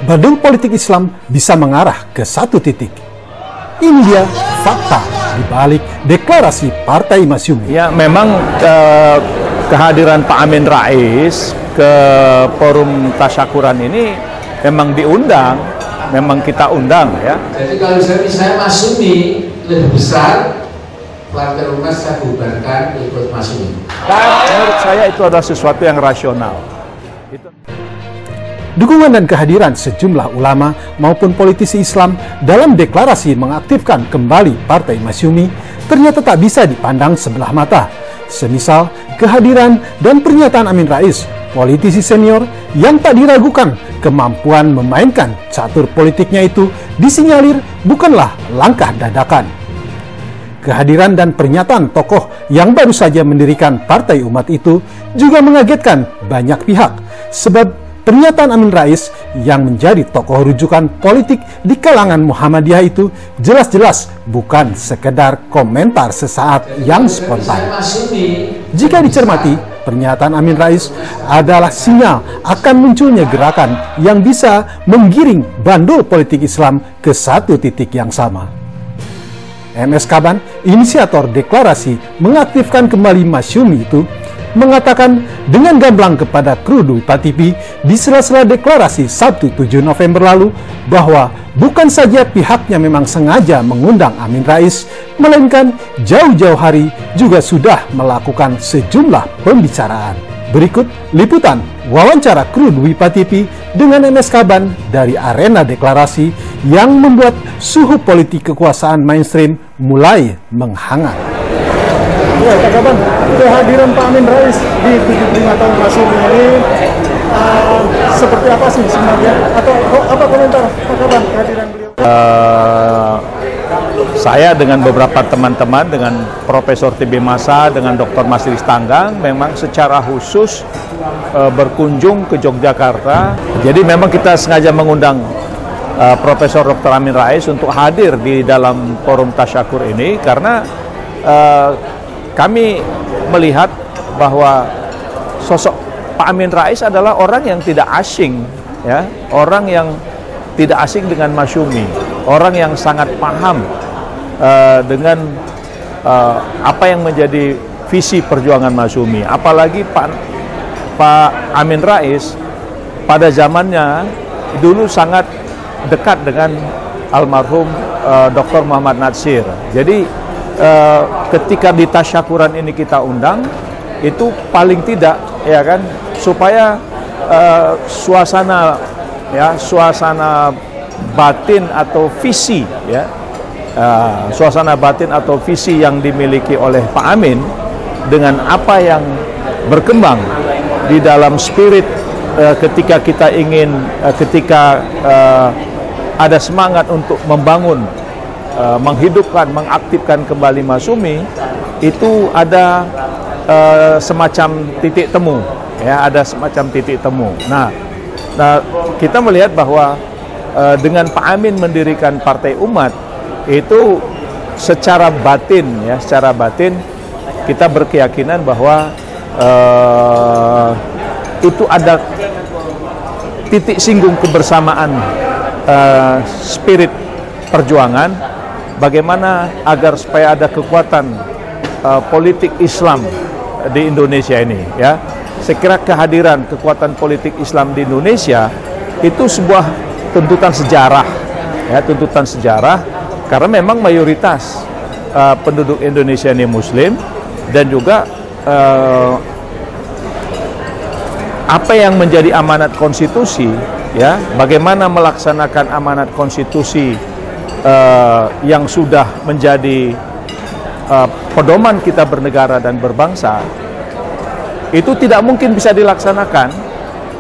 bandul politik Islam bisa mengarah ke satu titik. Ini dia fakta di balik deklarasi Partai Masyumi. Ya, memang kehadiran Pak Amin Rais ke forum tasyakuran ini memang diundang, memang kita undang ya. Jadi kalau misalnya Masyumi lebih besar, Partai Umat saya bubarkan ikut Masyumi. Menurut saya itu adalah sesuatu yang rasional. Dukungan dan kehadiran sejumlah ulama maupun politisi Islam dalam deklarasi mengaktifkan kembali Partai Masyumi ternyata tak bisa dipandang sebelah mata. Semisal kehadiran dan pernyataan Amin Rais, politisi senior yang tak diragukan kemampuan memainkan catur politiknya itu disinyalir bukanlah langkah dadakan. Kehadiran dan pernyataan tokoh yang baru saja mendirikan Partai Umat itu juga mengagetkan banyak pihak, sebab pernyataan Amin Rais yang menjadi tokoh rujukan politik di kalangan Muhammadiyah itu jelas-jelas bukan sekedar komentar sesaat yang spontan. Jika dicermati, pernyataan Amin Rais adalah sinyal akan munculnya gerakan yang bisa menggiring bandul politik Islam ke satu titik yang sama. MS Kaban, inisiator deklarasi mengaktifkan kembali Masyumi itu, mengatakan dengan gamblang kepada kru Dwi TV di sela-sela deklarasi Sabtu 7 November lalu bahwa bukan saja pihaknya memang sengaja mengundang Amin Rais, melainkan jauh-jauh hari juga sudah melakukan sejumlah pembicaraan. Berikut liputan wawancara kru Dwi TV dengan MS Kaban dari arena deklarasi yang membuat suhu politik kekuasaan mainstream mulai menghangat. Ya, Pak Kaban, kehadiran Pak Amin Rais di 75 tahun Masyumi ini seperti apa sih sebenarnya? Atau apa komentar Pak Kaban kehadiran beliau? Saya dengan beberapa teman-teman, dengan Profesor TB Masa, dengan Dr. Masris Tanggang, memang secara khusus berkunjung ke Yogyakarta. Jadi memang kita sengaja mengundang Profesor Dr. Amin Rais untuk hadir di dalam forum tasyakur ini karena kami melihat bahwa sosok Pak Amin Rais adalah orang yang tidak asing, ya, orang yang tidak asing dengan Masyumi, orang yang sangat paham dengan apa yang menjadi visi perjuangan Masyumi. Apalagi Pak Amin Rais pada zamannya dulu sangat dekat dengan almarhum Dr. Muhammad Natsir. Jadi ketika di tasyakuran ini kita undang, itu paling tidak ya kan supaya suasana batin atau visi ya, suasana batin atau visi yang dimiliki oleh Pak Amin dengan apa yang berkembang di dalam spirit ketika kita ingin ada semangat untuk membangun, menghidupkan, mengaktifkan kembali Masyumi, itu ada semacam titik temu, ya, ada semacam titik temu. Nah, kita melihat bahwa dengan Pak Amin mendirikan Partai Umat itu secara batin, ya, secara batin kita berkeyakinan bahwa itu ada titik singgung kebersamaan spirit perjuangan, bagaimana agar supaya ada kekuatan politik Islam di Indonesia ini, ya. Saya kira kehadiran kekuatan politik Islam di Indonesia itu sebuah tuntutan sejarah, ya, tuntutan sejarah, karena memang mayoritas penduduk Indonesia ini Muslim, dan juga apa yang menjadi amanat konstitusi, ya, bagaimana melaksanakan amanat konstitusi yang sudah menjadi pedoman kita bernegara dan berbangsa, itu tidak mungkin bisa dilaksanakan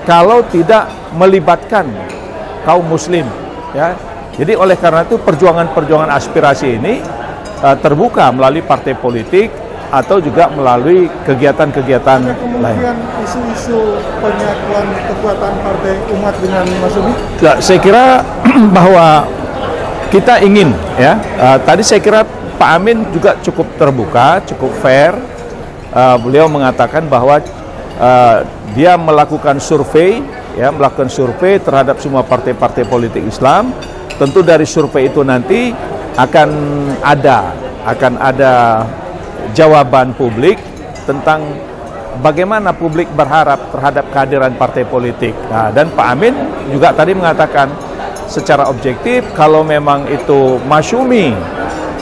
kalau tidak melibatkan kaum muslim, ya. Jadi oleh karena itu perjuangan-perjuangan aspirasi ini terbuka melalui partai politik atau juga melalui kegiatan-kegiatan lain. Kemudian isu-isu penyatuan kekuatan Partai Umat dengan Masyumi? Ya, saya kira bahwa kita ingin, ya, tadi saya kira Pak Amin juga cukup terbuka, cukup fair. Beliau mengatakan bahwa dia melakukan survei ya, melakukan survei terhadap semua partai-partai politik Islam. Tentu dari survei itu nanti akan ada jawaban publik tentang bagaimana publik berharap terhadap kehadiran partai politik. Nah, dan Pak Amin juga tadi mengatakan secara objektif kalau memang itu masyumi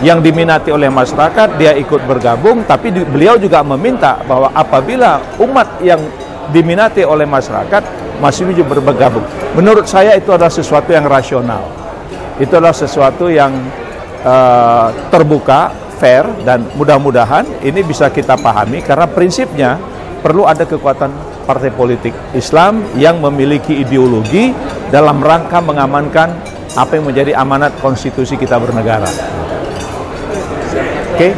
yang diminati oleh masyarakat, dia ikut bergabung, tapi beliau juga meminta bahwa apabila umat yang diminati oleh masyarakat masyumi juga bergabung. Menurut saya itu adalah sesuatu yang rasional. Itu adalah sesuatu yang terbuka, fair, dan mudah-mudahan ini bisa kita pahami karena prinsipnya perlu ada kekuatan partai politik Islam yang memiliki ideologi dalam rangka mengamankan apa yang menjadi amanat konstitusi kita bernegara. Oke?